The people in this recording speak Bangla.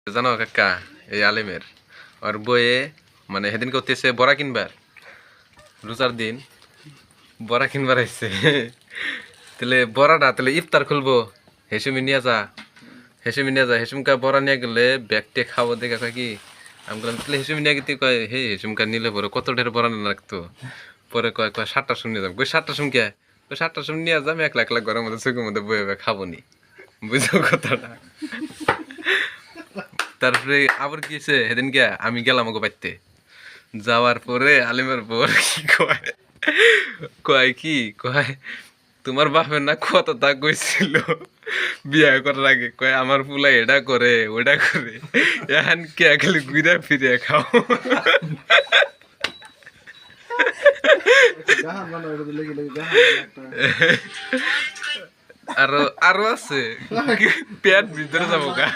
জানো কাকা এই আলিমের আর বইয়ে মানে সেদিন করতেছে বড়া কিনবার রোজার দিন বড়া কিনবার আইছে তাহলে বড়াটা তাহলে ইফতার খুলবো হেসুমি নিয়ে যা হেসুমকা বড়া নিয়ে গেলে ব্যাগটে খাবো দেখে কয় কি আমি বললাম তাহলে হেসুমি নিয়ে গেতে কয় হে হেসুমকা নিলে পরে কত ঢের বড়া না রাখতো পরে কয় কয় 7টার সময় নিয়ে যাবো কই 7টার সময় কে কই 7টার সময় নিয়ে যাবো একলা একলা ঘরের মধ্যে চোখের মধ্যে বয়ে খাবো নি বুঝছো কথাটা তারপরে আবার কি হয়েছে সেদিন কে আমি গেলাম ওকে বাইতে যাওয়ার পরে আলিমের পর কি কয় কয় কি কয় তোমার বাপের না কত তা কইছিল বিয়া করার আগে কয় আমার পুলা এটা করে ওটা করে এখন কে খালি ঘুরে ফিরে খাও আরো আরো আছে পেট ভিতরে যাবো গা